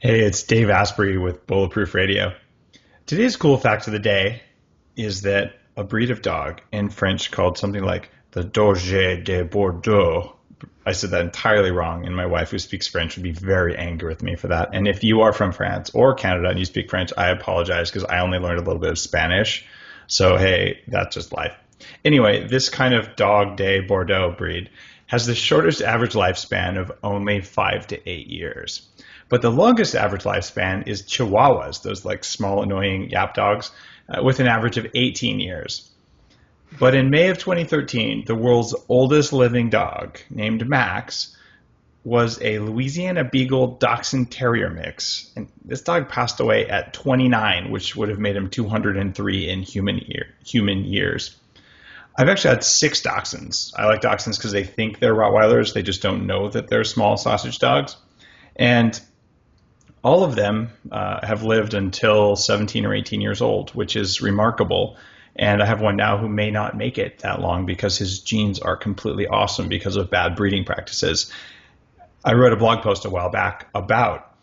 Hey, it's Dave Asprey with Bulletproof Radio. Today's cool fact of the day is that a breed of dog in French called something like the Doge de Bordeaux. I said that entirely wrong, and my wife, who speaks French, would be very angry with me for that. And if you are from France or Canada and you speak French, I apologize because I only learned a little bit of Spanish. So, hey, that's just life. Anyway, this kind of Dog de Bordeaux breed has the shortest average lifespan of only 5 to 8 years. But the longest average lifespan is Chihuahuas, those like small, annoying yap dogs, with an average of 18 years. But in May of 2013, the world's oldest living dog, named Max, was a Louisiana Beagle Dachshund Terrier mix. And this dog passed away at 29, which would have made him 203 in human years. I've actually had 6 dachshunds. I like dachshunds because they think they're Rottweilers. They just don't know that they're small sausage dogs. And all of them have lived until 17 or 18 years old, which is remarkable. And I have one now who may not make it that long because his genes are completely awesome because of bad breeding practices. I wrote a blog post a while back about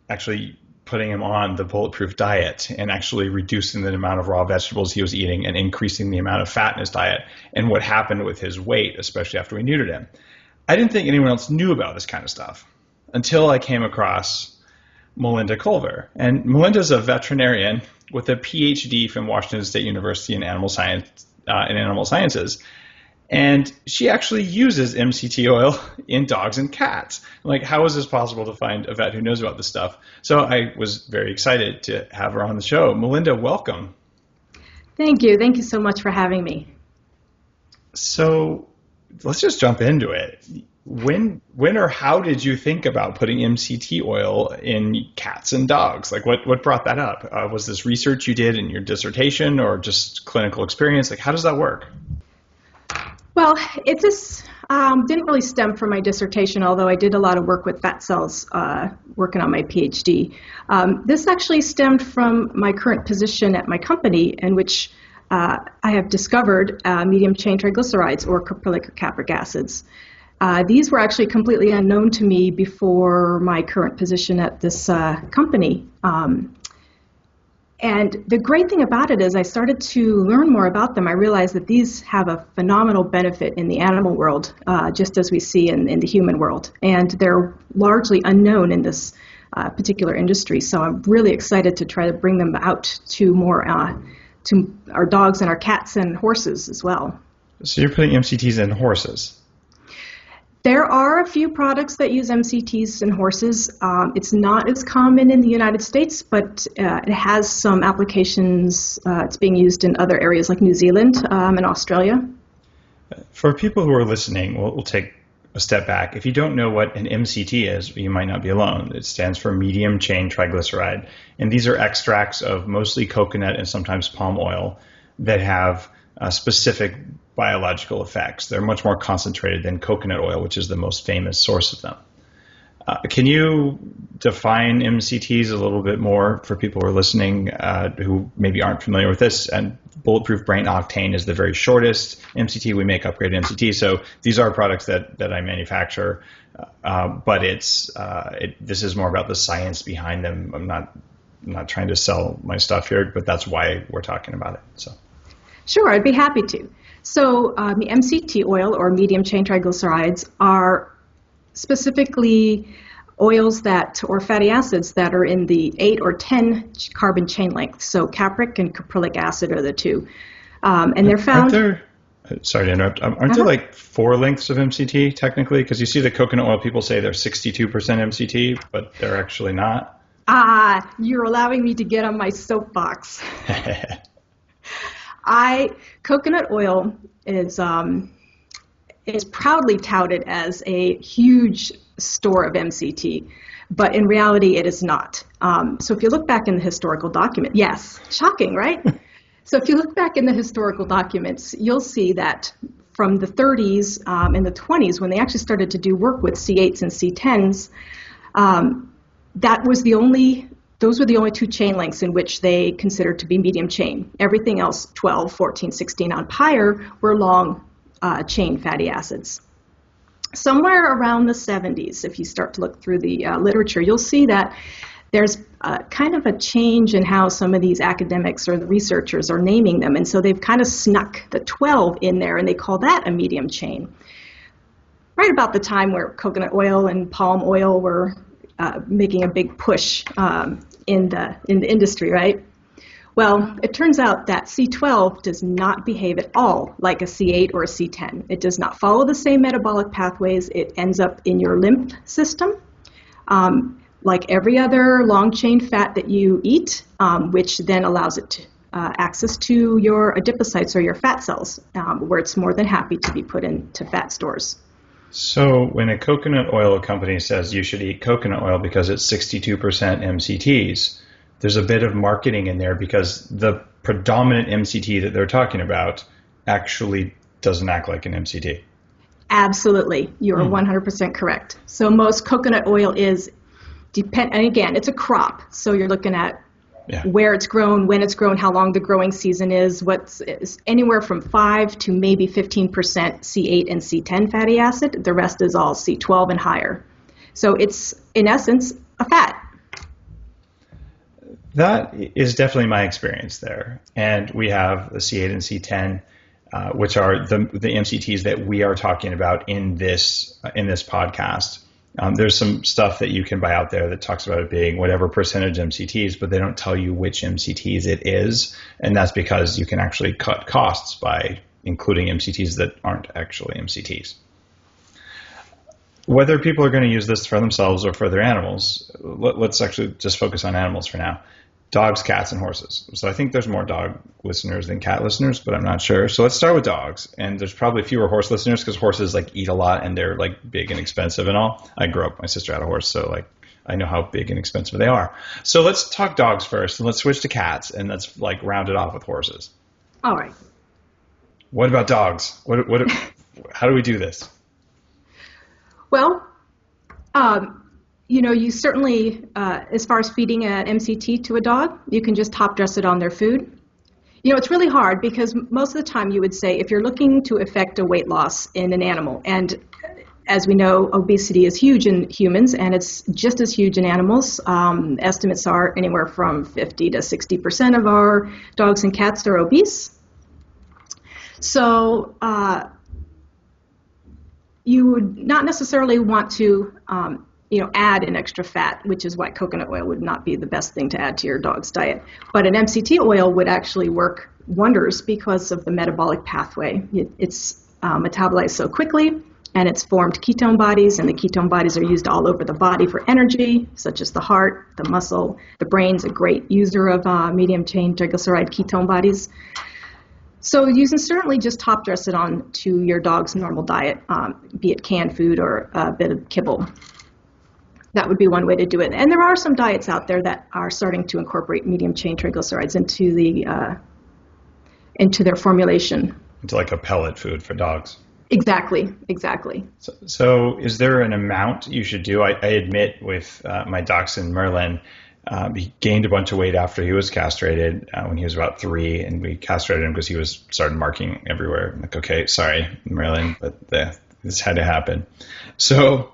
actually putting him on the Bulletproof diet and actually reducing the amount of raw vegetables he was eating and increasing the amount of fat in his diet and what happened with his weight, especially after we neutered him. I didn't think anyone else knew about this kind of stuff until I came across Melinda Culver. And Melinda's a veterinarian with a PhD from Washington State University in animal sciences. And she actually uses MCT oil in dogs and cats. Like, how is this possible to find a vet who knows about this stuff? So I was very excited to have her on the show. Melinda, welcome. Thank you. Thank you so much for having me. So let's just jump into it. When or how did you think about putting MCT oil in cats and dogs? Like, what brought that up? Was this research you did in your dissertation or just clinical experience? Like, how does that work? Well, it just didn't really stem from my dissertation, although I did a lot of work with fat cells working on my PhD. This actually stemmed from my current position at my company, in which I have discovered medium chain triglycerides, or caprylic or capric acids. These were actually completely unknown to me before my current position at this company. And the great thing about it is I started to learn more about them. I realized that these have a phenomenal benefit in the animal world, just as we see in the human world. And they're largely unknown in this particular industry. So I'm really excited to try to bring them out to more to our dogs and our cats and horses as well. So you're putting MCTs in horses? There are a few products that use MCTs in horses. It's not as common in the United States, but it has some applications. It's being used in other areas like New Zealand and Australia. For people who are listening, we'll take a step back. If you don't know what an MCT is, you might not be alone. It stands for Medium Chain Triglyceride. And these are extracts of mostly coconut and sometimes palm oil that have specific biological effects. They're much more concentrated than coconut oil, which is the most famous source of them. Can you define MCTs a little bit more for people who are listening who maybe aren't familiar with this? And Bulletproof Brain Octane is the very shortest MCT. We make upgraded MCT. So these are products that I manufacture, but this is more about the science behind them. I'm not trying to sell my stuff here, but that's why we're talking about it. So. Sure, I'd be happy to. So the MCT oil, or medium chain triglycerides, are specifically oils or fatty acids that are in the 8 or 10 carbon chain length. So capric and caprylic acid are the two. And they're found... Sorry to interrupt. Aren't there like 4 lengths of MCT technically? Because you see the coconut oil, people say they're 62% MCT, but they're actually not. You're allowing me to get on my soapbox. Coconut oil is proudly touted as a huge store of MCT, but in reality it is not. So if you look back in the historical document, yes, shocking, right? So if you look back in the historical documents, you'll see that from the 30s and the 20s, when they actually started to do work with C8s and C10s, those were the only 2 chain lengths in which they considered to be medium chain. Everything else, 12, 14, 16 on higher, were long chain fatty acids. Somewhere around the 70s, if you start to look through the literature, you'll see that there's kind of a change in how some of these academics or the researchers are naming them. And so they've kind of snuck the 12 in there, and they call that a medium chain. Right about the time where coconut oil and palm oil were making a big push in the industry, right? Well, it turns out that C12 does not behave at all like a C8 or a C10. It does not follow the same metabolic pathways. It ends up in your lymph system. Like every other long-chain fat that you eat, which then allows it to, access to your adipocytes or your fat cells, where it's more than happy to be put into fat stores. So when a coconut oil company says you should eat coconut oil because it's 62% MCTs, there's a bit of marketing in there because the predominant MCT that they're talking about actually doesn't act like an MCT. Absolutely. You're 100% correct. So most coconut oil is and again, it's a crop. So you're looking at where it's grown, when it's grown, how long the growing season is, what's anywhere from 5 to maybe 15% C8 and C10 fatty acid. The rest is all C12 and higher. So it's, in essence, a fat. That is definitely my experience there. And we have the C8 and C10, which are the MCTs that we are talking about in this podcast. There's some stuff that you can buy out there that talks about it being whatever percentage MCTs, but they don't tell you which MCTs it is. And that's because you can actually cut costs by including MCTs that aren't actually MCTs. Whether people are going to use this for themselves or for their animals, let's actually just focus on animals for now. Dogs, cats, and horses. So I think there's more dog listeners than cat listeners, but I'm not sure. So let's start with dogs. And there's probably fewer horse listeners because horses like eat a lot and they're like big and expensive and all. I grew up, my sister had a horse, so like I know how big and expensive they are. So let's talk dogs first and let's switch to cats and let's like round it off with horses. All right. What about dogs? How do we do this? Well, you certainly, as far as feeding an MCT to a dog, you can just top dress it on their food. It's really hard because most of the time you would say if you're looking to affect a weight loss in an animal, and as we know, obesity is huge in humans and it's just as huge in animals. Estimates are anywhere from 50 to 60% of our dogs and cats are obese. So you would not necessarily want to add an extra fat, which is why coconut oil would not be the best thing to add to your dog's diet. But an MCT oil would actually work wonders because of the metabolic pathway. It's metabolized so quickly, and it's formed ketone bodies, and the ketone bodies are used all over the body for energy, such as the heart, the muscle. The brain's a great user of medium chain triglyceride ketone bodies. So you can certainly just top dress it on to your dog's normal diet, be it canned food or a bit of kibble. That would be one way to do it. And there are some diets out there that are starting to incorporate medium chain triglycerides into their formulation. It's like a pellet food for dogs. Exactly. So is there an amount you should do? I admit with my dachshund Merlin, he gained a bunch of weight after he was castrated when he was about 3, and we castrated him because he started marking everywhere. I'm like, okay, sorry, Merlin, but this had to happen. So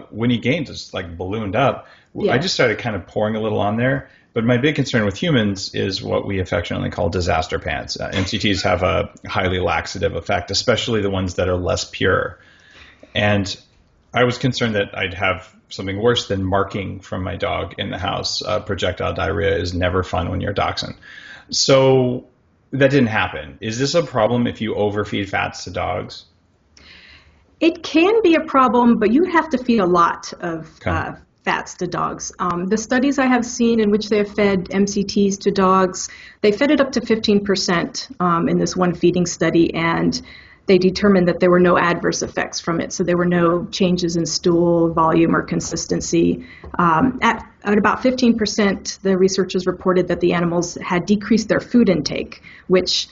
when he gained, just like ballooned up, I just started kind of pouring a little on there. But my big concern with humans is what we affectionately call disaster pants. MCTs have a highly laxative effect, especially the ones that are less pure. And I was concerned that I'd have something worse than marking from my dog in the house. Projectile diarrhea is never fun when you're a dachshund. So that didn't happen. Is this a problem if you overfeed fats to dogs? It can be a problem, but you have to feed a lot of fats to dogs. The studies I have seen in which they have fed MCTs to dogs, they fed it up to 15% in this one feeding study, and they determined that there were no adverse effects from it. So there were no changes in stool volume or consistency. At about 15%, the researchers reported that the animals had decreased their food intake, which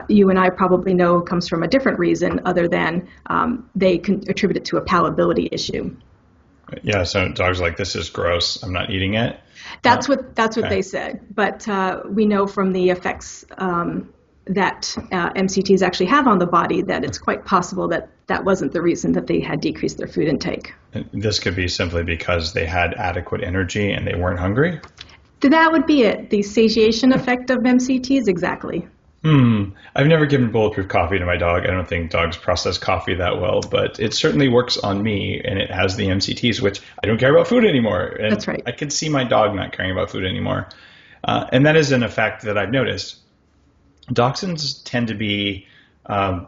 you and I probably know comes from a different reason other than they can attribute it to a palatability issue. Yeah, so dogs are like, this is gross, I'm not eating it. That's what they said. But we know from the effects that MCTs actually have on the body, that it's quite possible that that wasn't the reason that they had decreased their food intake. And this could be simply because they had adequate energy and they weren't hungry? That would be it. The satiation effect of MCTs, exactly. I've never given Bulletproof coffee to my dog. I don't think dogs process coffee that well, but it certainly works on me, and it has the MCTs, which I don't care about food anymore. And that's right. I can see my dog not caring about food anymore. And that is an effect that I've noticed. Dachshunds tend to be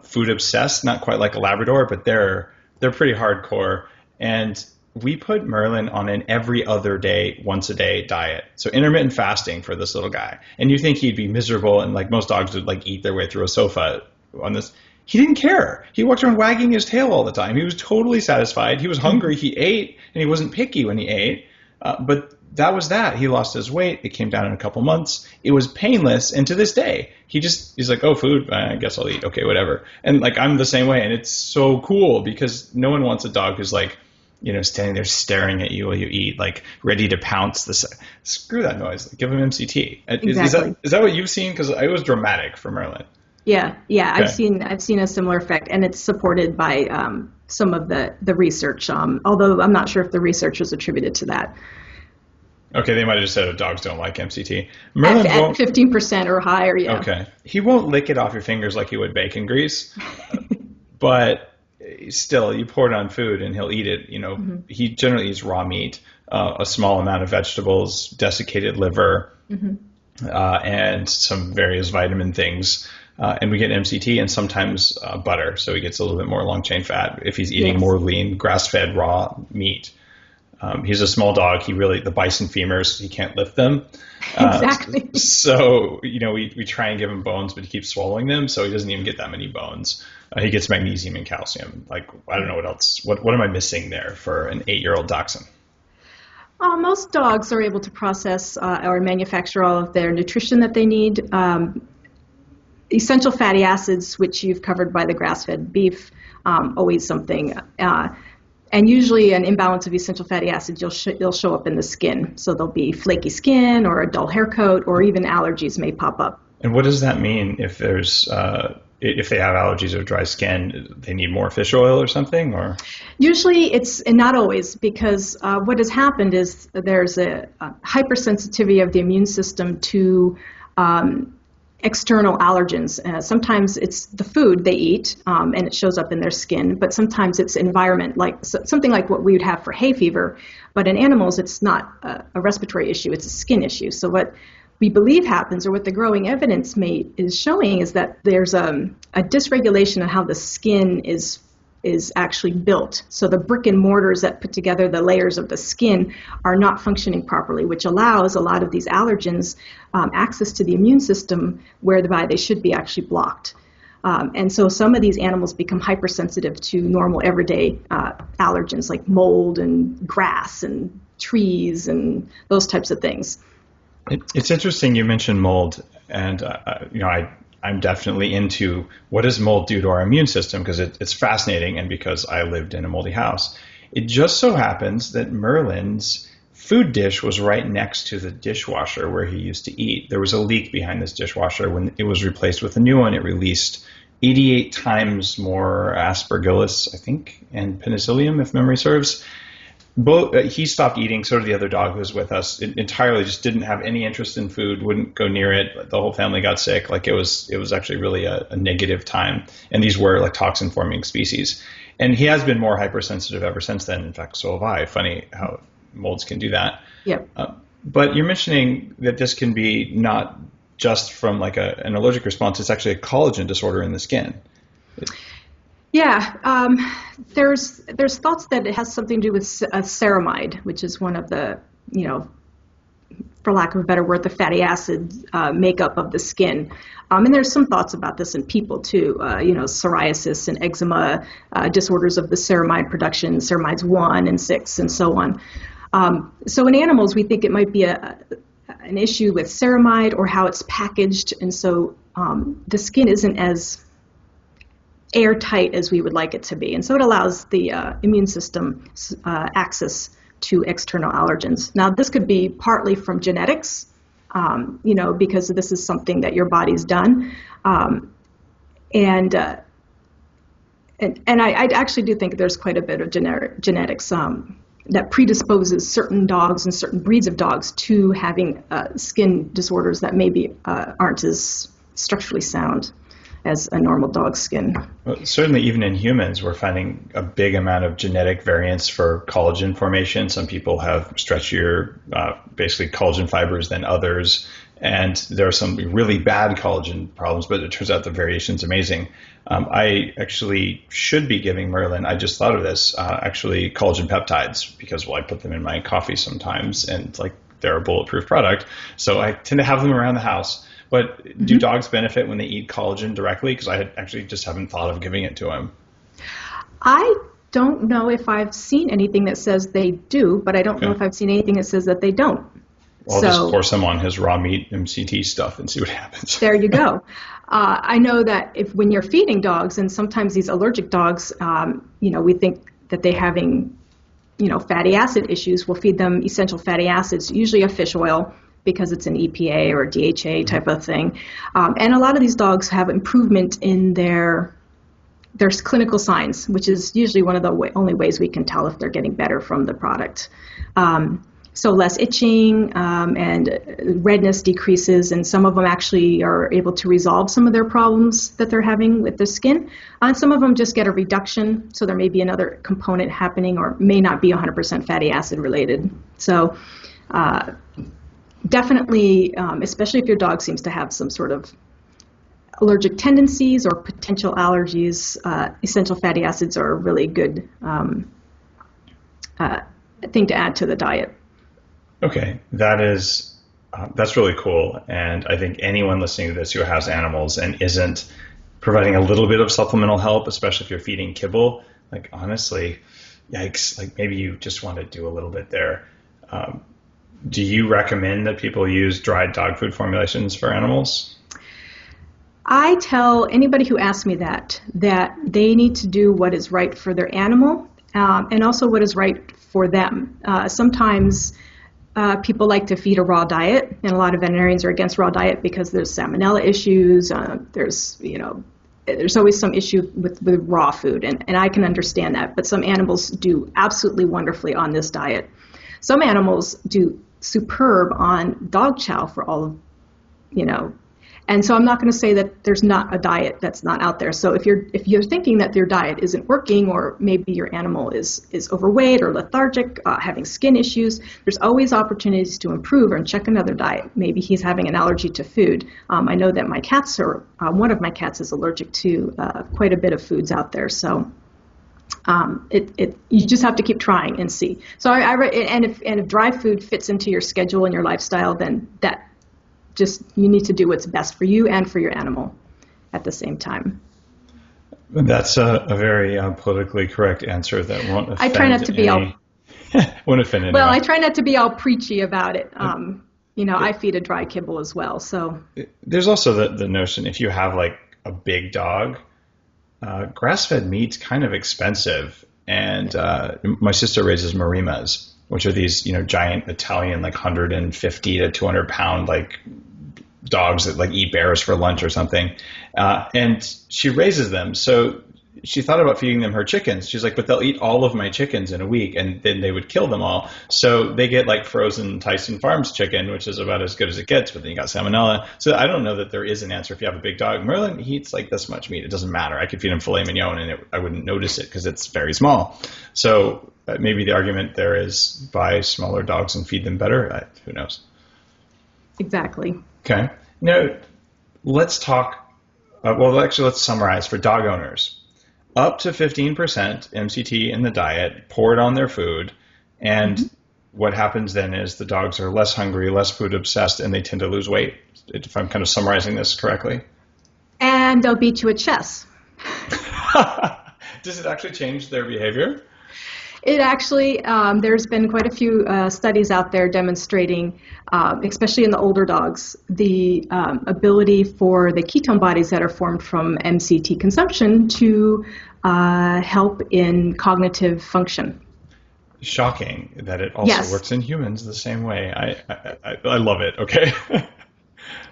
food obsessed, not quite like a Labrador, but they're pretty hardcore. And we put Merlin on an every other day, once a day diet. So intermittent fasting for this little guy. And you think he'd be miserable and like most dogs would like eat their way through a sofa on this. He didn't care. He walked around wagging his tail all the time. He was totally satisfied. He was hungry. He ate, and he wasn't picky when he ate. But that was that. He lost his weight. It came down in a couple months. It was painless. And to this day, he's like, oh, food, I guess I'll eat. Okay, whatever. And like, I'm the same way. And it's so cool because no one wants a dog who's like, standing there staring at you while you eat, like ready to pounce. Screw that noise. Give him MCT. Exactly. Is that what you've seen? Because it was dramatic for Merlin. Yeah. Okay. I've seen a similar effect, and it's supported by some of the research. Although I'm not sure if the research was attributed to that. Okay, they might have just said dogs don't like MCT. Merlin at 15% or higher. Yeah. Okay, he won't lick it off your fingers like he would bacon grease, but still, you pour it on food and he'll eat it. He generally eats raw meat, a small amount of vegetables, desiccated liver, and some various vitamin things. And we get MCT and sometimes butter, so he gets a little bit more long chain fat if he's eating more lean, grass-fed raw meat. He's a small dog. The bison femurs, he can't lift them. Exactly. So, we try and give him bones, but he keeps swallowing them, so he doesn't even get that many bones. He gets magnesium and calcium. Like, I don't know what else. What am I missing there for an 8-year-old dachshund? Most dogs are able to process or manufacture all of their nutrition that they need. Essential fatty acids, which you've covered by the grass-fed beef, always something. And usually an imbalance of essential fatty acids, they'll show up in the skin. So there'll be flaky skin or a dull hair coat, or even allergies may pop up. And what does that mean if there's if they have allergies or dry skin? They need more fish oil or something? Or usually it's, and not always, because what has happened is there's a hypersensitivity of the immune system to external allergens. Sometimes it's the food they eat, and it shows up in their skin, but sometimes it's environment, like something like what we would have for hay fever. But in animals, it's not a respiratory issue, it's a skin issue. So what we believe happens, or what the growing evidence is showing, is that there's a dysregulation in how the skin is actually built. So the brick and mortars that put together the layers of the skin are not functioning properly, which allows a lot of these allergens access to the immune system, whereby they should be actually blocked. And so some of these animals become hypersensitive to normal everyday allergens like mold and grass and trees and those types of things. It's interesting you mentioned mold, and I'm definitely into what does mold do to our immune system, because it's fascinating, and because I lived in a moldy house. It just so happens that Merlin's food dish was right next to the dishwasher where he used to eat. There was a leak behind this dishwasher. When it was replaced with a new one, it released 88 times more aspergillus, I think, and penicillium, if memory serves. He stopped eating, so did the other dog who was with us. It entirely just didn't have any interest in food, wouldn't go near it. The whole family got sick. Like it was actually really a negative time. And these were like toxin forming species. And he has been more hypersensitive ever since then. In fact, so have I. Funny how molds can do that. Yep. But you're mentioning that this can be not just from like an allergic response. It's actually a collagen disorder in the skin. Yeah, there's thoughts that it has something to do with ceramide, which is one of the, for lack of a better word, the fatty acid makeup of the skin. And there's some thoughts about this in people too, psoriasis and eczema, disorders of the ceramide production, ceramides 1 and 6, and so on. So in animals, we think it might be an issue with ceramide or how it's packaged, and so the skin isn't as airtight as we would like it to be. And so it allows the immune system access to external allergens. Now, this could be partly from genetics, because this is something that your body's done. And I actually do think there's quite a bit of genetics that predisposes certain dogs and certain breeds of dogs to having skin disorders that maybe aren't as structurally sound as a normal dog's skin. Well, certainly, even in humans, we're finding a big amount of genetic variance for collagen formation. Some people have stretchier, basically collagen fibers than others. And there are some really bad collagen problems, but it turns out the variation's amazing. I actually should be giving Merlin, I just thought of this, actually collagen peptides, because, I put them in my coffee sometimes, and they're a Bulletproof product. So I tend to have them around the house. But do dogs benefit when they eat collagen directly? Because I actually just haven't thought of giving it to them. I don't know if I've seen anything that says they do, but I don't know if I've seen anything that says that they don't. Well, I'll just pour some on his raw meat MCT stuff and see what happens. There you go. I know that when you're feeding dogs, and sometimes these allergic dogs, we think that they're having, fatty acid issues. We'll feed them essential fatty acids, usually a fish oil, because it's an EPA or DHA type of thing. And a lot of these dogs have improvement in their clinical signs, which is usually one of the only ways we can tell if they're getting better from the product. So less itching and redness decreases, and some of them actually are able to resolve some of their problems that they're having with their skin. And some of them just get a reduction, so there may be another component happening, or may not be 100% fatty acid related. So definitely, especially if your dog seems to have some sort of allergic tendencies or potential allergies, essential fatty acids are a really good thing to add to the diet. Okay, that's really cool. And I think anyone listening to this who has animals and isn't providing a little bit of supplemental help, especially if you're feeding kibble, honestly, yikes, maybe you just want to do a little bit there. Do you recommend that people use dried dog food formulations for animals? I tell anybody who asks me that they need to do what is right for their animal, and also what is right for them. Sometimes people like to feed a raw diet, and a lot of veterinarians are against raw diet because there's salmonella issues. There's always some issue with raw food, and I can understand that. But some animals do absolutely wonderfully on this diet. Some animals do superb on dog chow for all of, And so I'm not going to say that there's not a diet that's not out there. So if you're thinking that your diet isn't working, or maybe your animal is overweight or lethargic, having skin issues, there's always opportunities to improve and check another diet. Maybe he's having an allergy to food. I know that my cats one of my cats is allergic to quite a bit of foods out there. So you just have to keep trying and see. So if dry food fits into your schedule and your lifestyle, then you need to do what's best for you and for your animal at the same time. That's a very politically correct answer that won't offend I try not to be won't offend anyone. Well, I try not to be all preachy about it. I feed a dry kibble as well. So there's also the notion, if you have a big dog, grass-fed meat's kind of expensive. And my sister raises Marimas, which are these, giant Italian, 150 to 200 pound, dogs that eat bears for lunch or something. And she raises them. So she thought about feeding them her chickens. She's like, but they'll eat all of my chickens in a week, and then they would kill them all. So they get frozen Tyson Farms chicken, which is about as good as it gets, but then you got salmonella. So I don't know that there is an answer if you have a big dog. Merlin, he eats this much meat. It doesn't matter. I could feed him filet mignon and I wouldn't notice it because it's very small. So maybe the argument there is buy smaller dogs and feed them better. Who knows? Exactly. Okay. Now, let's talk. Let's summarize for dog owners. Up to 15% MCT in the diet, pour it on their food, and what happens then is the dogs are less hungry, less food obsessed, and they tend to lose weight, if I'm kind of summarizing this correctly. And they'll beat you at chess. Does it actually change their behavior? It actually, there's been quite a few studies out there demonstrating, especially in the older dogs, the ability for the ketone bodies that are formed from MCT consumption to help in cognitive function. shocking that it also works in humans the same way. I love it. Okay.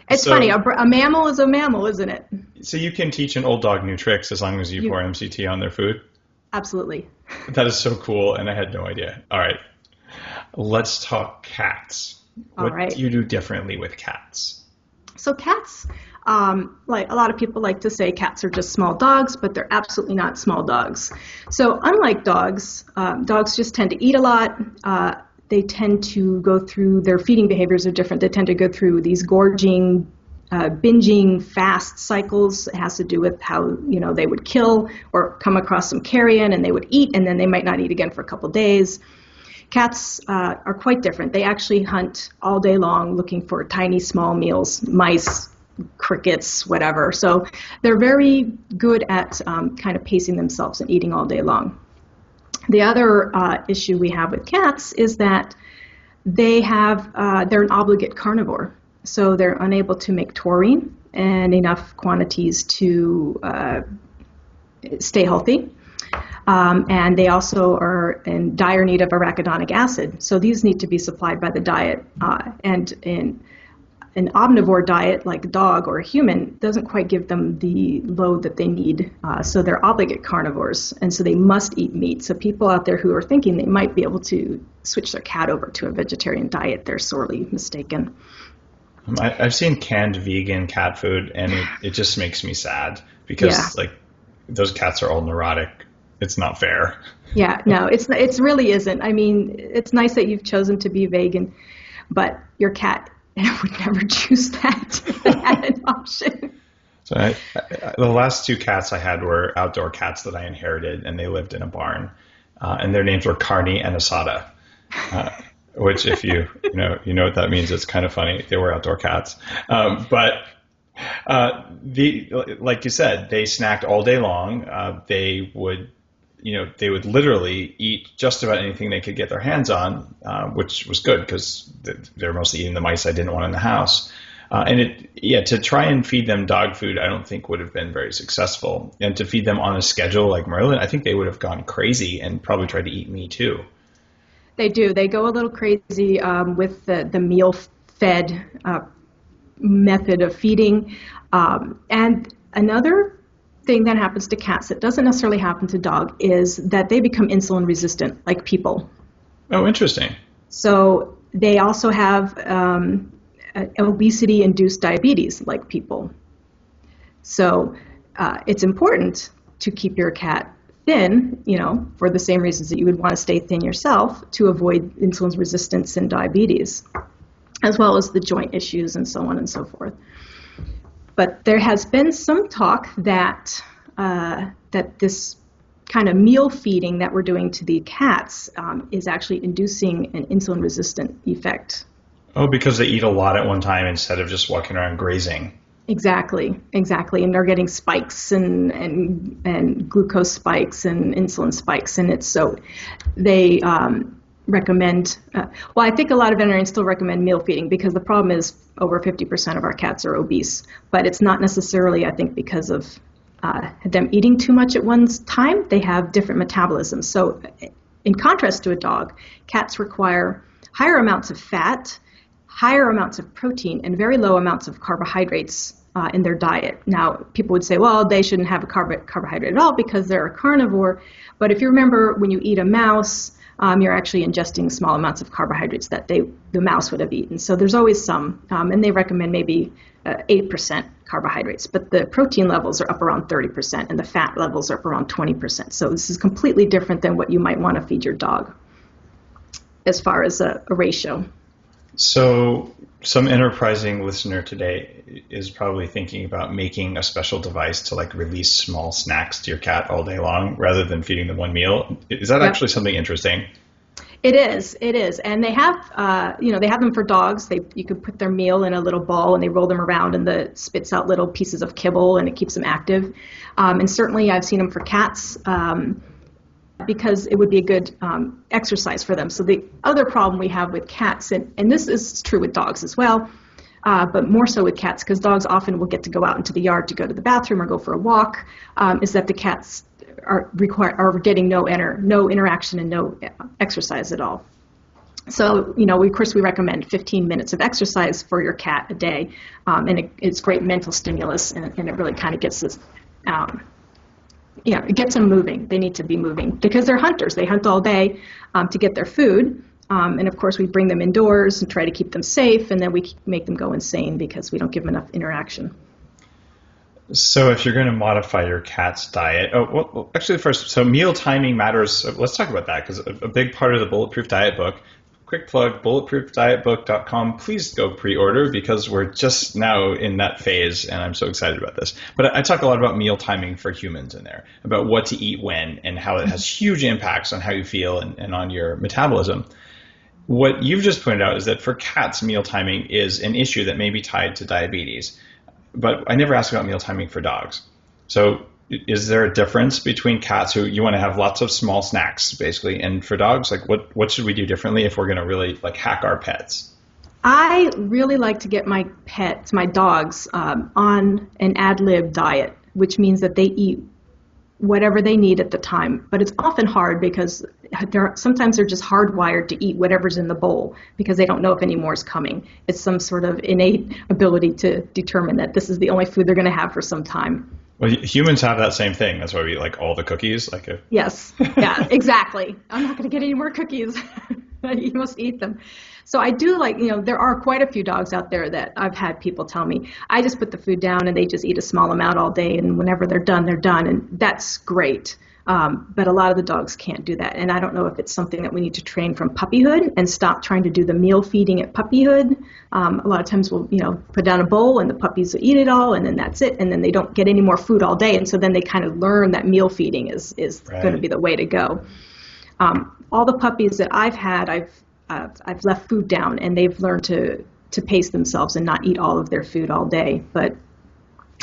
It's funny. A mammal is a mammal, isn't it? So you can teach an old dog new tricks as long as you pour MCT on their food? Absolutely. That is so cool, and I had no idea. All right. Let's talk cats. What do you do differently with cats? So cats, like a lot of people like to say cats are just small dogs, but they're absolutely not small dogs. So unlike dogs, dogs just tend to eat a lot. They tend to go through, their feeding behaviors are different. They tend to go through these gorging, binging, fast cycles. It has to do with how, they would kill or come across some carrion and they would eat, and then they might not eat again for a couple days. Cats are quite different. They actually hunt all day long looking for tiny, small meals, mice, crickets, whatever. So they're very good at kind of pacing themselves and eating all day long. The other issue we have with cats is that they're an obligate carnivore. So they're unable to make taurine in enough quantities to stay healthy. And they also are in dire need of arachidonic acid. So these need to be supplied by the diet. And in an omnivore diet, like a dog or a human, doesn't quite give them the load that they need. So they're obligate carnivores, and so they must eat meat. So people out there who are thinking they might be able to switch their cat over to a vegetarian diet, they're sorely mistaken. I've seen canned vegan cat food, and it just makes me sad because those cats are all neurotic. It's not fair. Yeah, no, it really isn't. I mean, it's nice that you've chosen to be vegan, but your cat would never choose that if they had an option. So the last two cats I had were outdoor cats that I inherited, and they lived in a barn, and their names were Carney and Asada, which if you know what that means. It's kind of funny. They were outdoor cats, but like you said, they snacked all day long. They would literally eat just about anything they could get their hands on, which was good because they're mostly eating the mice I didn't want in the house. To try and feed them dog food, I don't think would have been very successful. And to feed them on a schedule like Merlin, I think they would have gone crazy and probably tried to eat me too. They do. They go a little crazy with the meal-fed method of feeding. And another thing that happens to cats that doesn't necessarily happen to dog is that they become insulin resistant, like people. Oh, interesting. So they also have obesity-induced diabetes, like people. So it's important to keep your cat thin, for the same reasons that you would want to stay thin yourself, to avoid insulin resistance and diabetes, as well as the joint issues and so on and so forth. But there has been some talk that this kind of meal feeding that we're doing to the cats is actually inducing an insulin-resistant effect. Oh, because they eat a lot at one time instead of just walking around grazing. Exactly. And they're getting spikes and glucose spikes and insulin spikes, and it's so they recommend. I think a lot of veterinarians still recommend meal feeding because the problem is over 50% of our cats are obese, but it's not necessarily, I think, because of them eating too much at one time. They have different metabolisms. So in contrast to a dog, cats require higher amounts of fat, higher amounts of protein, and very low amounts of carbohydrates in their diet. Now, people would say, well, they shouldn't have a carbohydrate at all because they're a carnivore. But if you remember, when you eat a mouse, you're actually ingesting small amounts of carbohydrates that the mouse would have eaten. So there's always some, and they recommend maybe 8% carbohydrates, but the protein levels are up around 30%, and the fat levels are up around 20%. So this is completely different than what you might want to feed your dog as far as a ratio. So some enterprising listener today is probably thinking about making a special device to release small snacks to your cat all day long rather than feeding them one meal. Is that actually something interesting? It is, and they have, they have them for dogs. You could put their meal in a little ball and they roll them around, and it spits out little pieces of kibble, and it keeps them active. And certainly, I've seen them for cats because it would be a good exercise for them. So the other problem we have with cats, and this is true with dogs as well, but more so with cats, because dogs often will get to go out into the yard to go to the bathroom or go for a walk, is that the cats are getting no interaction and no exercise at all. So, of course, we recommend 15 minutes of exercise for your cat a day, and it's great mental stimulus, and it really kind of gets this, it gets them moving. They need to be moving because they're hunters. They hunt all day to get their food, and of course, we bring them indoors and try to keep them safe, and then we make them go insane because we don't give them enough interaction. So if you're going to modify your cat's diet, actually first, so meal timing matters. Let's talk about that because a big part of the Bulletproof Diet book, quick plug, bulletproofdietbook.com. Please go pre-order because we're just now in that phase and I'm so excited about this. But I talk a lot about meal timing for humans in there, about what to eat when and how it has huge impacts on how you feel and on your metabolism. What you've just pointed out is that for cats, meal timing is an issue that may be tied to diabetes. But I never asked about meal timing for dogs. So is there a difference between cats who you want to have lots of small snacks, basically, and for dogs, like what should we do differently if we're going to really hack our pets? I really like to get my dogs, on an ad lib diet, which means that they eat whatever they need at the time. But it's often hard because sometimes they're just hardwired to eat whatever's in the bowl because they don't know if any more is coming. It's some sort of innate ability to determine that this is the only food they're going to have for some time. Well, humans have that same thing. That's why we eat all the cookies. Yes, yeah, exactly. I'm not going to get any more cookies. You must eat them. So I do there are quite a few dogs out there that I've had people tell me, I just put the food down and they just eat a small amount all day. And whenever they're done, they're done. And that's great. But a lot of the dogs can't do that. And I don't know if it's something that we need to train from puppyhood and stop trying to do the meal feeding at puppyhood. A lot of times we'll, put down a bowl and the puppies will eat it all and then that's it. And then they don't get any more food all day. And so then they kind of learn that meal feeding is right. Going to be the way to go. All the puppies that I've had, I've left food down and they've learned to pace themselves and not eat all of their food all day. But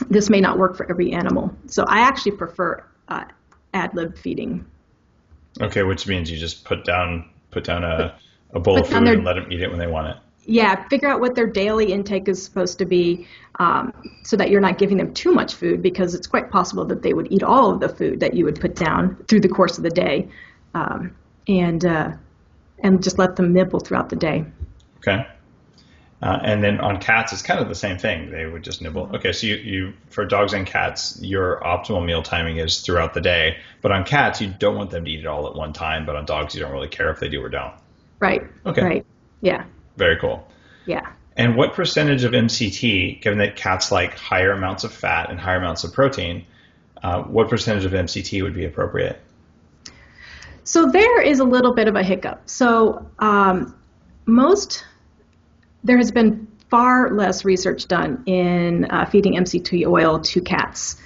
this may not work for every animal. So I actually prefer ad lib feeding. Okay, which means you just put down a bowl of food and let them eat it when they want it. Yeah, figure out what their daily intake is supposed to be so that you're not giving them too much food because it's quite possible that they would eat all of the food that you would put down through the course of the day. And just let them nibble throughout the day. Okay. And then on cats, it's kind of the same thing. They would just nibble. Okay, so you for dogs and cats, your optimal meal timing is throughout the day. But on cats, you don't want them to eat it all at one time. But on dogs, you don't really care if they do or don't. Right. Okay. Right. Yeah. Very cool. Yeah. And what percentage of MCT, given that cats like higher amounts of fat and higher amounts of protein, what percentage of MCT would be appropriate? So there is a little bit of a hiccup. So there has been far less research done in feeding MCT oil to cats.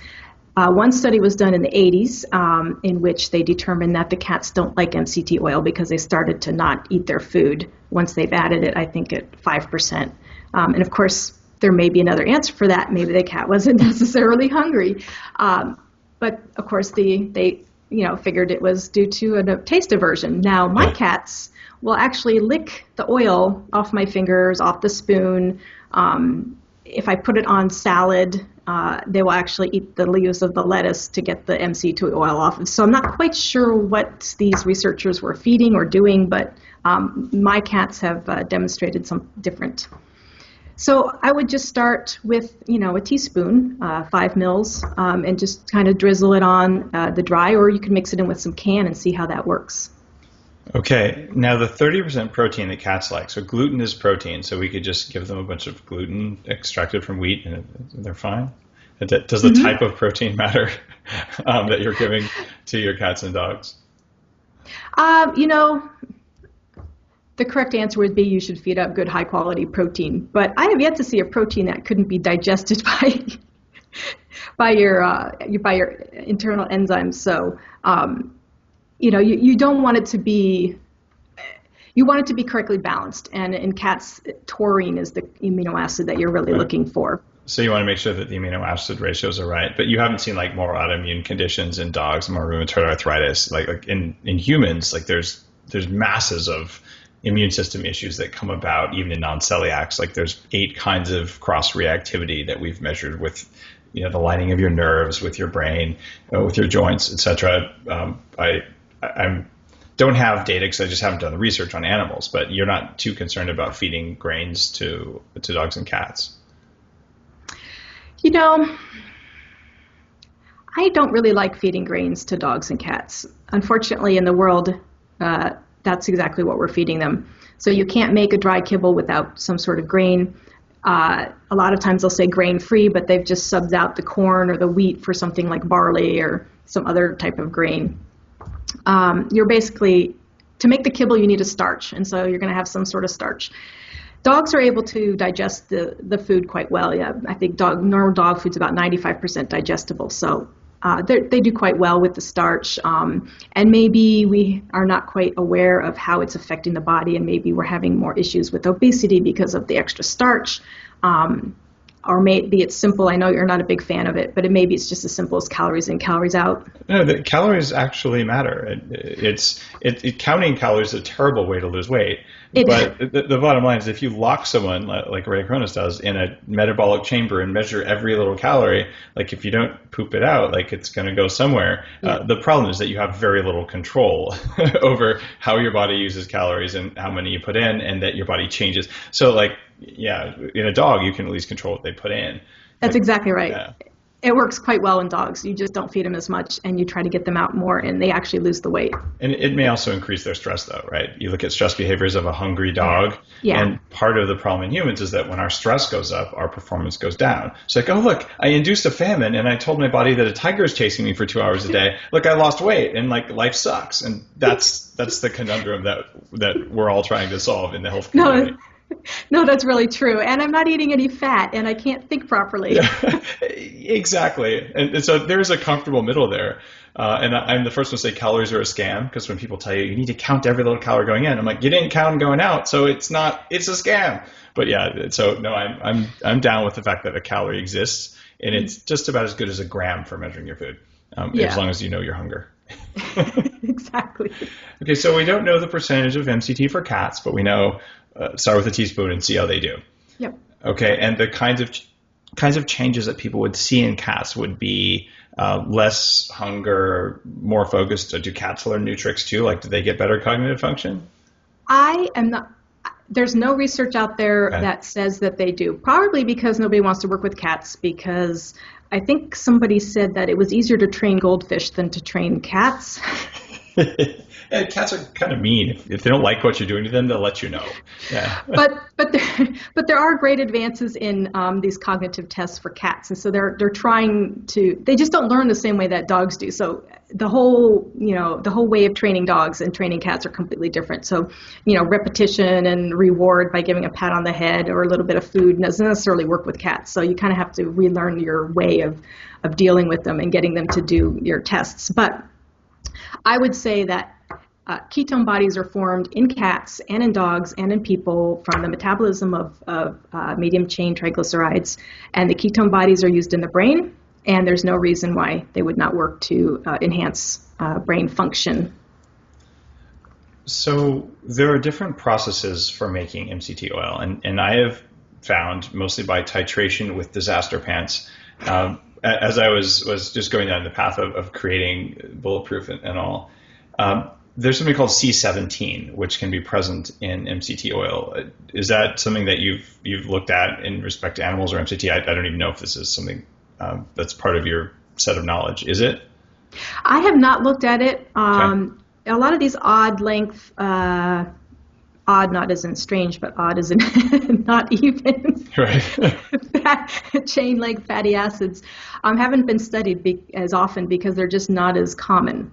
One study was done in the 80s in which they determined that the cats don't like MCT oil because they started to not eat their food once they've added it, I think, at 5%. And of course, there may be another answer for that. Maybe the cat wasn't necessarily hungry. But of course, they figured it was due to a taste aversion. Now, my cats will actually lick the oil off my fingers, off the spoon. If I put it on salad, they will actually eat the leaves of the lettuce to get the MCT oil off. So I'm not quite sure what these researchers were feeding or doing, but my cats have demonstrated some different. So I would just start with, a teaspoon, 5 mils, and just kind of drizzle it on the dry, or you can mix it in with some can and see how that works. Okay. Now the 30% protein that cats like, so gluten is protein, so we could just give them a bunch of gluten extracted from wheat and they're fine? Does the type of protein matter that you're giving to your cats and dogs? The correct answer would be you should feed up good high-quality protein. But I have yet to see a protein that couldn't be digested by your internal enzymes. So, you don't want it to be. You want it to be correctly balanced. And in cats, taurine is the amino acid that you're really looking for. So you want to make sure that the amino acid ratios are right. But you haven't seen more autoimmune conditions in dogs, more rheumatoid arthritis. Like in humans, there's masses of immune system issues that come about even in non-celiacs. There's 8 kinds of cross-reactivity that we've measured with the lining of your nerves with your brain, with your joints, etc. I don't have data because I just haven't done the research on animals, but you're not too concerned about feeding grains to dogs and cats. I don't really like feeding grains to dogs and cats. Unfortunately, in the world, that's exactly what we're feeding them. So you can't make a dry kibble without some sort of grain. A lot of times they'll say grain-free, but they've just subbed out the corn or the wheat for something like barley or some other type of grain. You're basically, to make the kibble, you need a starch, and so you're going to have some sort of starch. Dogs are able to digest the food quite well. Yeah, I think normal dog food's about 95% digestible, so they do quite well with the starch. And maybe we are not quite aware of how it's affecting the body, and maybe we're having more issues with obesity because of the extra starch. Or maybe it's simple. I know you're not a big fan of it, but maybe it's just as simple as calories in, calories out. No, the calories actually matter. Counting calories is a terrible way to lose weight. But the bottom line is if you lock someone, like Ray Cronus does, in a metabolic chamber and measure every little calorie, like if you don't poop it out, like it's going to go somewhere. Yeah. The problem is that you have very little control over how your body uses calories and how many you put in, and that your body changes. So in a dog, you can at least control what they put in. That's exactly right. Yeah. It works quite well in dogs. You just don't feed them as much, and you try to get them out more, and they actually lose the weight. And it may also increase their stress, though, right? You look at stress behaviors of a hungry dog, and part of the problem in humans is that when our stress goes up, our performance goes down. It's like, oh, look, I induced a famine, and I told my body that a tiger is chasing me for 2 hours a day. Look, I lost weight, and life sucks. And that's the conundrum that we're all trying to solve in the health community. No, that's really true. And I'm not eating any fat, and I can't think properly. Yeah, exactly. And so there's a comfortable middle there. And I'm the first one to say calories are a scam, because when people tell you need to count every little calorie going in, I'm like, you didn't count going out, so it's a scam. But yeah, so no, I'm down with the fact that a calorie exists, and it's just about as good as a gram for measuring your food, as long as you know your hunger. Exactly. Okay, so we don't know the percentage of MCT for cats, but we know start with a teaspoon and see how they do. Yep. Okay, and the kinds of changes that people would see in cats would be less hunger, more focused. Do cats learn new tricks too? Do they get better cognitive function? I am not. There's no research out there that says that they do. Probably because nobody wants to work with cats, because I think somebody said that it was easier to train goldfish than to train cats. Yeah, cats are kind of mean. If they don't like what you're doing to them, they'll let you know. Yeah. But there are great advances in these cognitive tests for cats, and so they're trying to. They just don't learn the same way that dogs do. So the whole way of training dogs and training cats are completely different. So repetition and reward by giving a pat on the head or a little bit of food doesn't necessarily work with cats. So you kind of have to relearn your way of dealing with them and getting them to do your tests. But I would say that ketone bodies are formed in cats and in dogs and in people from the metabolism of medium chain triglycerides, and the ketone bodies are used in the brain, and there's no reason why they would not work to enhance brain function. So there are different processes for making MCT oil, and I have found, mostly by titration with disaster pants, as I was just going down the path of creating Bulletproof and all, there's something called C17, which can be present in MCT oil. Is that something that you've looked at in respect to animals or MCT? I don't even know if this is something that's part of your set of knowledge. Is it? I have not looked at it. Okay. A lot of these odd length, odd not as in strange, but odd as in not even, right. Chain length fatty acids haven't been studied as often because they're just not as common.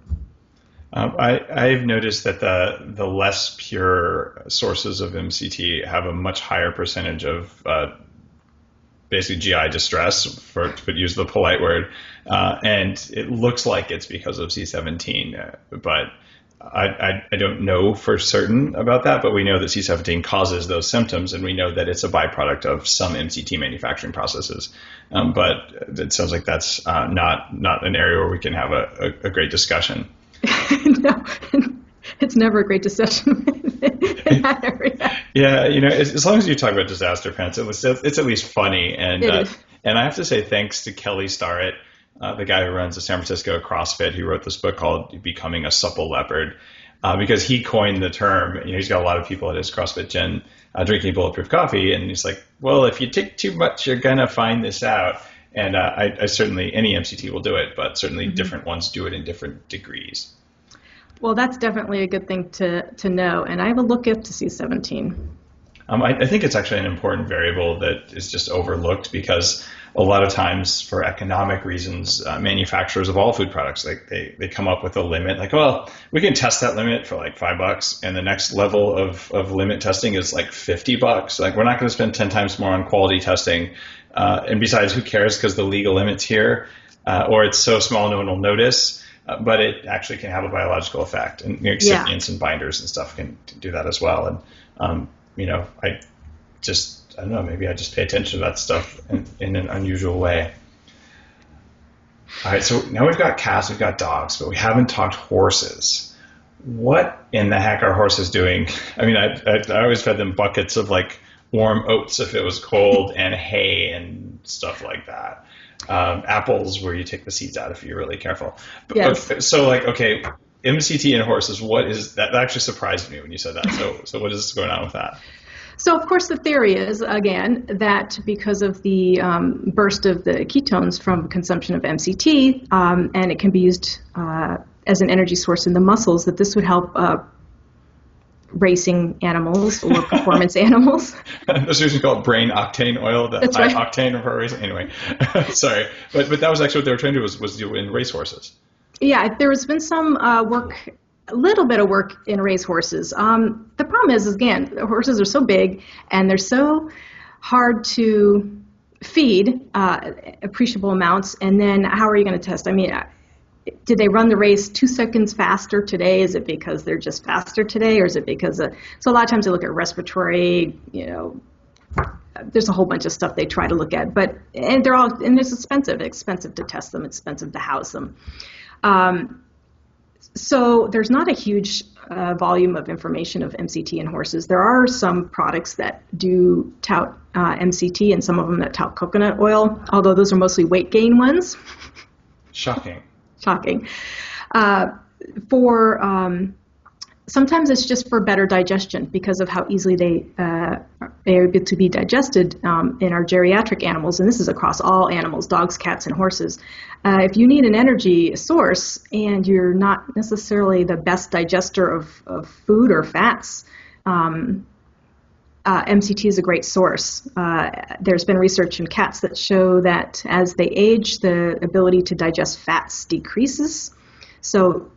I've noticed that the less pure sources of MCT have a much higher percentage of basically GI distress, to use the polite word, and it looks like it's because of C17, but I don't know for certain about that, but we know that C17 causes those symptoms, and we know that it's a byproduct of some MCT manufacturing processes. But it sounds like that's not an area where we can have a great discussion. No, it's never a great discussion in that area. Yeah, as long as you talk about disaster pants, it's at least funny, and And I have to say thanks to Kelly Starrett, the guy who runs the San Francisco CrossFit, who wrote this book called Becoming a Supple Leopard, because he coined the term. You know, he's got a lot of people at his CrossFit gym drinking Bulletproof coffee, and he's like, well, if you take too much, you're going to find this out. And I certainly, any MCT will do it, but certainly different ones do it in different degrees. Well, that's definitely a good thing to know. And I have a look up to C17. I think it's actually an important variable that is just overlooked because a lot of times for economic reasons, manufacturers of all food products, like they come up with a limit like, well, we can test that limit for like $5 and the next level of limit testing is like $50. Like we're not going to spend 10 times more on quality testing. And besides, who cares because the legal limit's here or it's so small no one will notice. But it actually can have a biological effect, and excipients and binders and stuff can do that as well. And I don't know, maybe I just pay attention to that stuff in an unusual way. All right, so now we've got cats, we've got dogs, but we haven't talked horses. What in the heck are horses doing? I mean, I always fed them buckets of like warm oats if it was cold and hay and stuff like that. Apples where you take the seeds out if you're really careful. Yes. So like, okay, MCT in horses, what is that? That actually surprised me when you said that. So what is going on with that? So, of course, the theory is, again, that because of the burst of the ketones from consumption of MCT, and it can be used as an energy source in the muscles, that this would help racing animals or performance animals. This is called brain octane oil, the That's high right. octane for racing. Anyway, sorry. But that was actually what they were trying to do was do in racehorses. Yeah, there has been some work, a little bit of work in racehorses. The problem is, again, horses are so big and they're so hard to feed appreciable amounts. And then how are you going to test? I mean, did they run the race 2 seconds faster today? Is it because they're just faster today? Or is it because so a lot of times they look at respiratory, there's a whole bunch of stuff they try to look at, and it's expensive to test them, expensive to house them. So there's not a huge volume of information of MCT in horses. There are some products that do tout MCT and some of them that tout coconut oil, although those are mostly weight gain ones. Shocking. Sometimes it's just for better digestion because of how easily they are able to be digested in our geriatric animals, and this is across all animals, dogs, cats, and horses. If you need an energy source and you're not necessarily the best digester of food or fats, MCT is a great source. There's been research in cats that show that as they age, the ability to digest fats decreases. So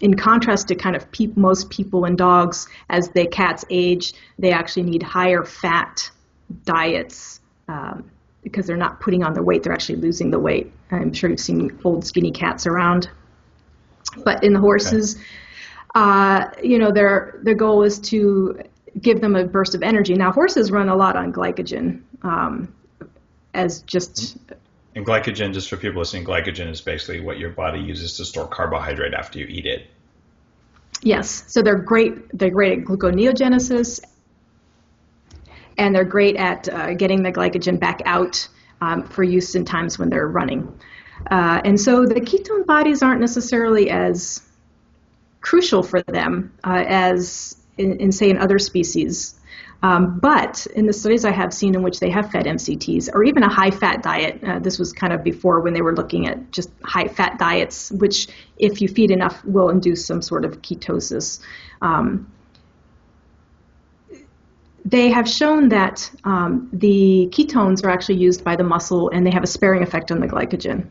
in contrast to kind of most people and dogs, as the cats age, they actually need higher fat diets because they're not putting on the weight, they're actually losing the weight. I'm sure you've seen old skinny cats around. But in the horses, their goal is to give them a burst of energy. Now, horses run a lot on glycogen as just... And glycogen, just for people listening, glycogen is basically what your body uses to store carbohydrate after you eat it. Yes, so they're great. They're great at gluconeogenesis, and they're great at getting the glycogen back out for use in times when they're running. And so the ketone bodies aren't necessarily as crucial for them as in other species. But in the studies I have seen in which they have fed MCTs, or even a high-fat diet, this was kind of before when they were looking at just high-fat diets, which if you feed enough will induce some sort of ketosis. They have shown that the ketones are actually used by the muscle and they have a sparing effect on the glycogen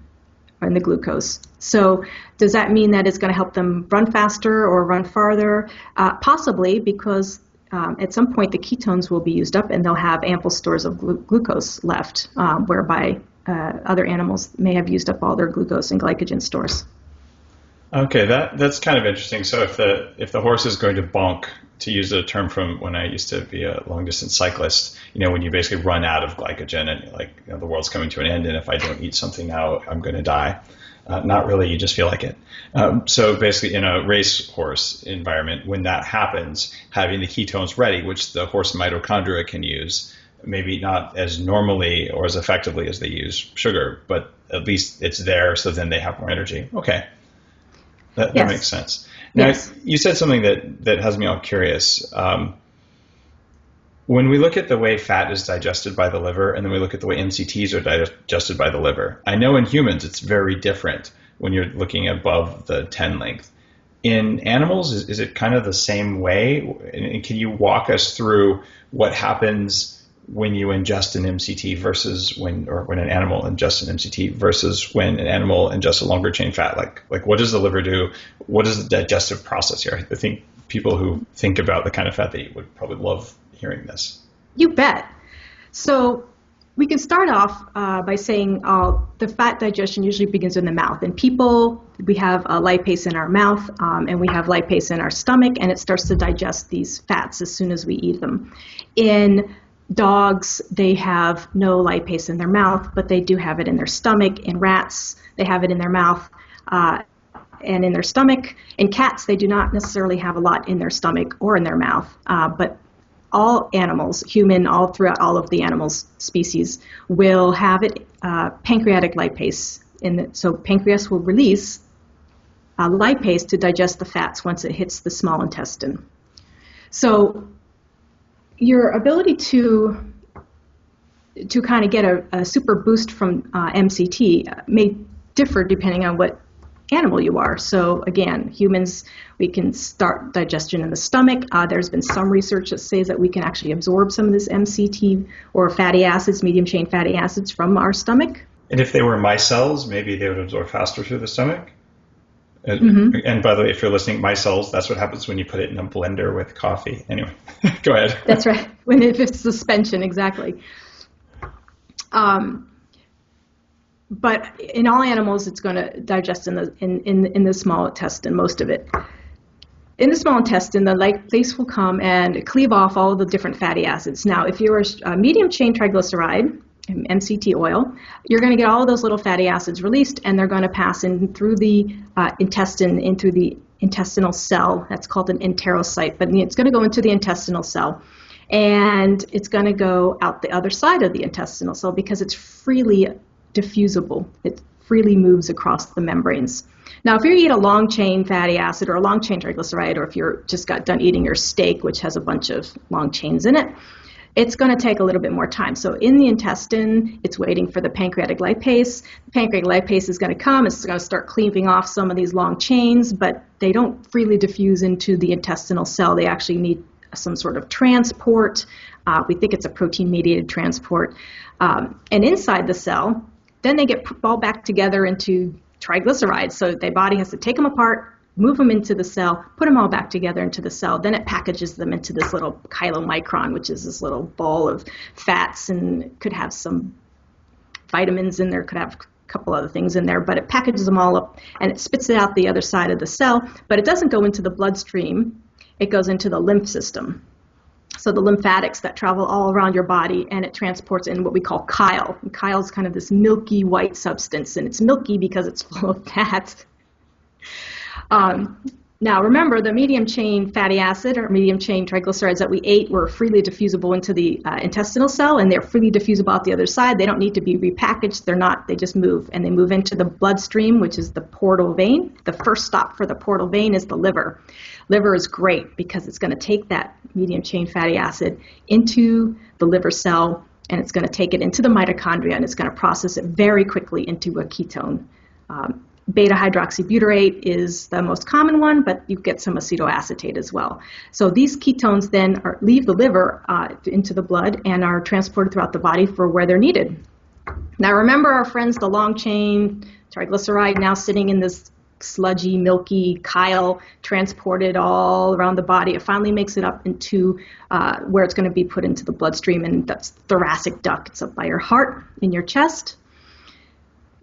and the glucose. So does that mean that it's going to help them run faster or run farther? Possibly, because at some point the ketones will be used up and they'll have ample stores of glucose left, whereby other animals may have used up all their glucose and glycogen stores. Okay, that's kind of interesting. So if the horse is going to bonk, to use a term from when I used to be a long distance cyclist, when you basically run out of glycogen and the world's coming to an end, and if I don't eat something now, I'm going to die. Not really, you just feel like it. So basically in a racehorse environment, when that happens, having the ketones ready, which the horse mitochondria can use, maybe not as normally or as effectively as they use sugar, but at least it's there, so then they have more energy. Okay, that makes sense. Now, you said something that has me all curious. When we look at the way fat is digested by the liver, and then we look at the way MCTs are digested by the liver, I know in humans it's very different when you're looking above the 10 length. In animals, is it kind of the same way? And can you walk us through what happens when you ingest an MCT versus when an animal ingests an MCT versus when an animal ingests a longer chain fat? Like what does the liver do? What is the digestive process here? I think people who think about the kind of fat they eat would probably love hearing this. You bet. So we can start off by saying the fat digestion usually begins in the mouth. In people, we have lipase in our mouth and we have lipase in our stomach, and it starts to digest these fats as soon as we eat them. In dogs, they have no lipase in their mouth, but they do have it in their stomach. In rats, they have it in their mouth and in their stomach. In cats, they do not necessarily have a lot in their stomach or in their mouth, but all animals, human, all throughout all of the animals species, will have it pancreatic lipase. So pancreas will release lipase to digest the fats once it hits the small intestine. So your ability to kind of get a super boost from MCT may differ depending on what animal you are. So again, humans, we can start digestion in the stomach. There's been some research that says that we can actually absorb some of this MCT or fatty acids, medium chain fatty acids from our stomach. And if they were micelles, maybe they would absorb faster through the stomach? And by the way, if you're listening, micelles, that's what happens when you put it in a blender with coffee. Anyway, go ahead. That's right. When it's suspension, exactly. But in all animals, it's going to digest in the small intestine, most of it. In the small intestine, the lipase will come and cleave off all of the different fatty acids. Now, if you're a medium chain triglyceride, MCT oil, you're going to get all of those little fatty acids released, and they're going to pass in through the intestine, into the intestinal cell. That's called an enterocyte, but it's going to go into the intestinal cell. And it's going to go out the other side of the intestinal cell because it's freely diffusible. It freely moves across the membranes. Now, if you eat a long chain fatty acid or a long chain triglyceride, or if you're just got done eating your steak, which has a bunch of long chains in it, it's going to take a little bit more time. So in the intestine, it's waiting for the pancreatic lipase. The pancreatic lipase is going to come. It's going to start cleaving off some of these long chains, but they don't freely diffuse into the intestinal cell. They actually need some sort of transport. We think it's a protein-mediated transport. And inside the cell, then they get all back together into triglycerides. So the body has to take them apart, move them into the cell, put them all back together into the cell. Then it packages them into this little chylomicron, which is this little ball of fats, and could have some vitamins in there, could have a couple other things in there, but it packages them all up and it spits it out the other side of the cell. But it doesn't go into the bloodstream. It goes into the lymph system. So the lymphatics that travel all around your body, and it transports in what we call chyle. And chyle is kind of this milky white substance, and it's milky because it's full of fat. Now remember, the medium chain fatty acid or medium chain triglycerides that we ate were freely diffusible into the intestinal cell, and they're freely diffusible out the other side. They don't need to be repackaged. They're not. They just move, and they move into the bloodstream, which is the portal vein. The first stop for the portal vein is the liver. Liver is great because it's going to take that medium chain fatty acid into the liver cell, and it's going to take it into the mitochondria, and it's going to process it very quickly into a ketone. Beta hydroxybutyrate is the most common one, but you get some acetoacetate as well. So these ketones then leave the liver into the blood and are transported throughout the body for where they're needed. Now remember our friends, the long chain triglyceride, now sitting in this sludgy, milky chyle, transported all around the body. It finally makes it up into where it's going to be put into the bloodstream, and that's thoracic duct. It's up by your heart, in your chest.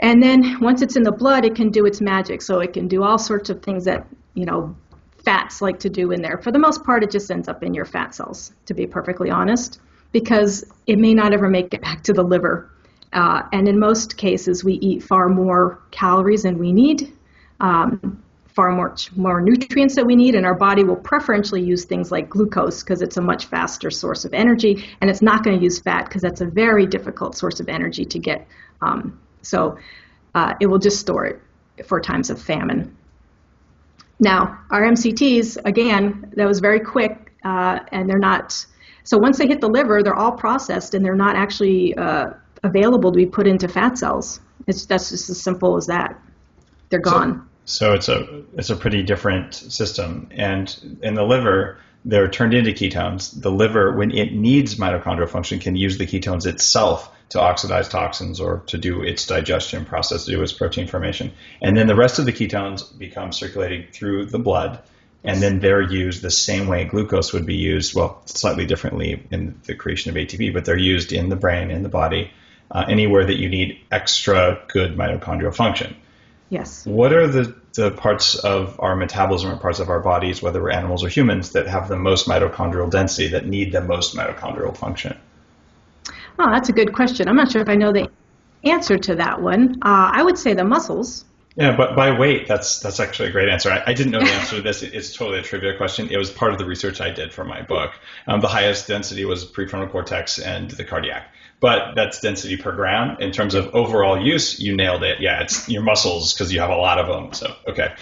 And then once it's in the blood, it can do its magic. So it can do all sorts of things that, fats like to do in there. For the most part, it just ends up in your fat cells, to be perfectly honest, because it may not ever make it back to the liver. And in most cases, we eat far more calories than we need, far far more nutrients that we need, and our body will preferentially use things like glucose because it's a much faster source of energy, and it's not going to use fat because that's a very difficult source of energy to get. So it will just store it for times of famine. Now, our MCTs, again, that was very quick, and they're not. So once they hit the liver, they're all processed, and they're not actually available to be put into fat cells. That's just as simple as that. They're gone. So it's a pretty different system. And in the liver, they're turned into ketones. The liver, when it needs mitochondrial function, can use the ketones itself to oxidize toxins or to do its digestion process, to do its protein formation. And then the rest of the ketones become circulating through the blood, and then they're used the same way glucose would be used, well, slightly differently in the creation of ATP, but they're used in the brain, in the body, anywhere that you need extra good mitochondrial function. Yes. What are the parts of our metabolism or parts of our bodies, whether we're animals or humans, that have the most mitochondrial density, that need the most mitochondrial function? Oh, that's a good question. I'm not sure if I know the answer to that one. I would say the muscles. Yeah, but by weight, that's actually a great answer. I didn't know the answer to this. It's totally a trivia question. It was part of the research I did for my book. The highest density was prefrontal cortex and the cardiac. But that's density per gram. In terms of overall use, you nailed it. Yeah, it's your muscles because you have a lot of them. So, okay.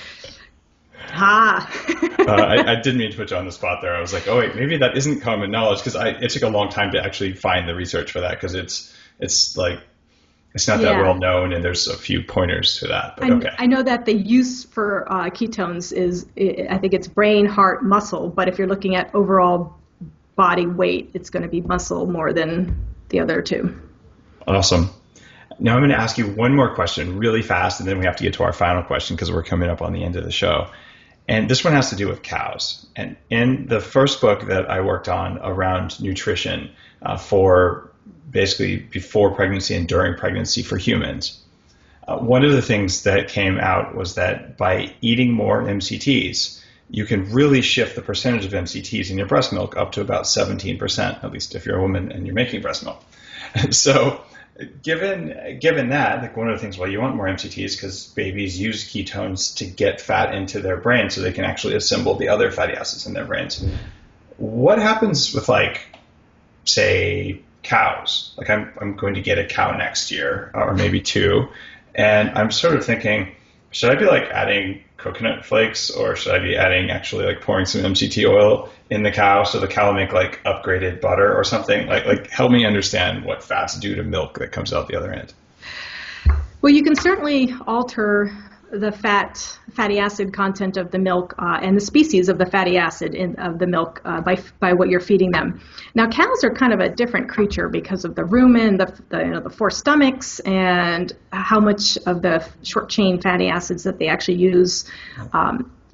I didn't mean to put you on the spot there. I was like, oh, wait, maybe that isn't common knowledge, because it took a long time to actually find the research for that, because it's not that well known, and there's a few pointers to that. But okay. I know that the use for ketones is, I think it's brain, heart, muscle, but if you're looking at overall body weight, it's going to be muscle more than the other two. Awesome. Now I'm going to ask you one more question really fast, and then we have to get to our final question because we're coming up on the end of the show. And this one has to do with cows. And in the first book that I worked on around nutrition for basically before pregnancy and during pregnancy for humans, one of the things that came out was that by eating more MCTs, you can really shift the percentage of MCTs in your breast milk up to about 17%, at least if you're a woman and you're making breast milk. So given that, like, one of the things, well, you want more MCTs because babies use ketones to get fat into their brain so they can actually assemble the other fatty acids in their brains. What happens with, like, say, cows? Like, I'm going to get a cow next year, or maybe two, and I'm sort of thinking, should I be like adding coconut flakes, or should I be adding actually like pouring some MCT oil in the cow so the cow will make like upgraded butter or something? Like help me understand what fats do to milk that comes out the other end. Well, you can certainly alter the fatty acid content of the milk and the species of the fatty acid of the milk by what you're feeding them. Now, cows are kind of a different creature because of the rumen, the four stomachs, and how much of the short chain fatty acids that they actually use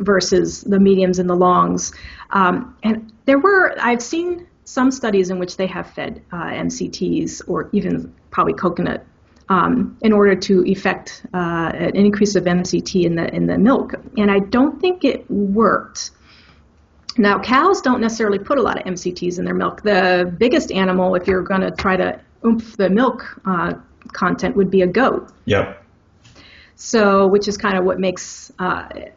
versus the mediums and the longs. And I've seen some studies in which they have fed MCTs or even probably coconut in order to effect an increase of MCT in the milk, and I don't think it worked. Now, cows don't necessarily put a lot of MCTs in their milk. The biggest animal, if you're going to try to oomph the milk content, would be a goat. Yep. So, which is kind of what makes goat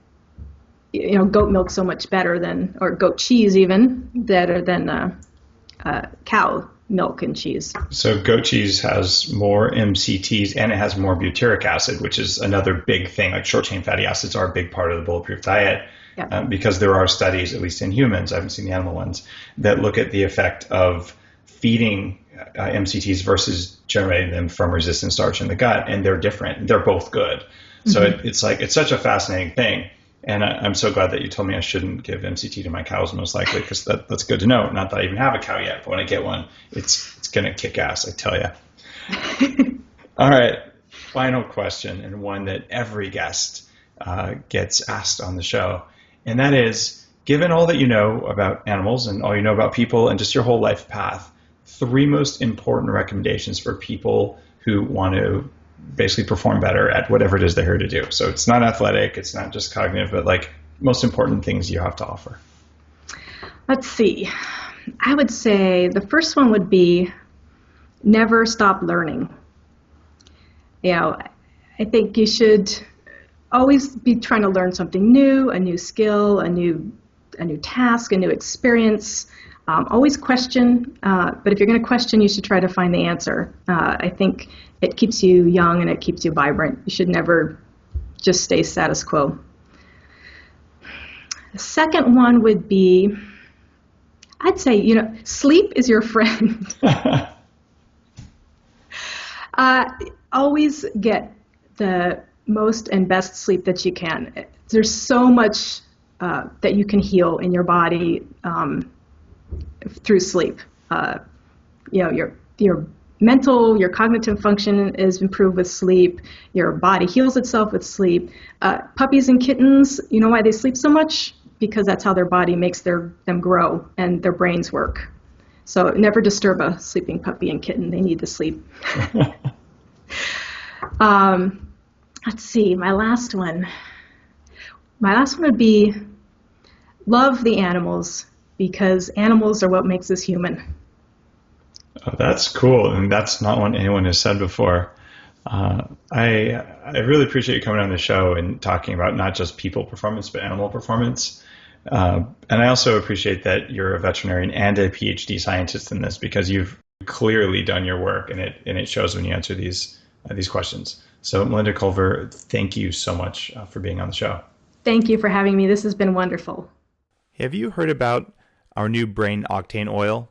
milk so much better than, or goat cheese even, better than cow milk and cheese. So goat cheese has more MCTs and it has more butyric acid, which is another big thing. Like short chain fatty acids are a big part of the Bulletproof diet. Yeah. Because there are studies, at least in humans, I haven't seen the animal ones, that look at the effect of feeding MCTs versus generating them from resistant starch in the gut, and they're different. They're both good. So it's such a fascinating thing. And I'm so glad that you told me I shouldn't give MCT to my cows, most likely, because that's good to know. Not that I even have a cow yet, but when I get one, it's going to kick ass, I tell you. All right, final question, and one that every guest gets asked on the show. And that is, given all that you know about animals and all you know about people and just your whole life path, 3 most important recommendations for people who want to basically perform better at whatever it is they're here to do. So it's not athletic, it's not just cognitive, but like most important things you have to offer. Let's see. I would say the first one would be never stop learning. I think you should always be trying to learn something new, a new skill, a new task, a new experience. Always question, but if you're going to question, you should try to find the answer. I think it keeps you young and it keeps you vibrant. You should never just stay status quo. The second one would be, I'd say, sleep is your friend. Always get the most and best sleep that you can. There's so much that you can heal in your body through sleep. Your mental, your cognitive function is improved with sleep. Your body heals itself with sleep. Puppies and kittens, you know why they sleep so much? Because that's how their body makes them grow and their brains work. So never disturb a sleeping puppy and kitten. They need the sleep. Let's see, my last one would be love the animals, because animals are what makes us human. Oh, that's cool, and that's not what anyone has said before. I really appreciate you coming on the show and talking about not just people performance, but animal performance. And I also appreciate that you're a veterinarian and a PhD scientist in this, because you've clearly done your work, and it shows when you answer these questions. So, Melinda Culver, thank you so much for being on the show. Thank you for having me. This has been wonderful. Have you heard about our new Brain Octane oil?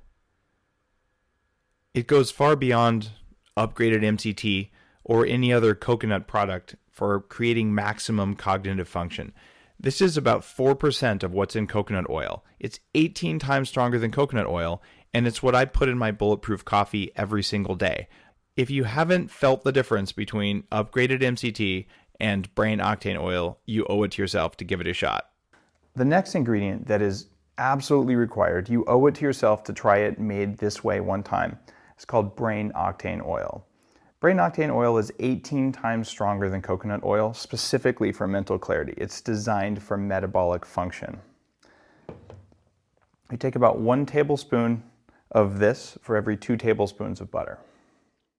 It goes far beyond upgraded MCT or any other coconut product for creating maximum cognitive function. This is about 4% of what's in coconut oil. It's 18 times stronger than coconut oil, and it's what I put in my Bulletproof coffee every single day. If you haven't felt the difference between upgraded MCT and Brain Octane oil, you owe it to yourself to give it a shot. The next ingredient that is absolutely required, you owe it to yourself to try it made this way one time. It's called Brain Octane oil. Brain Octane oil is 18 times stronger than coconut oil, specifically for mental clarity. It's designed for metabolic function. We take about 1 tablespoon of this for every 2 tablespoons of butter.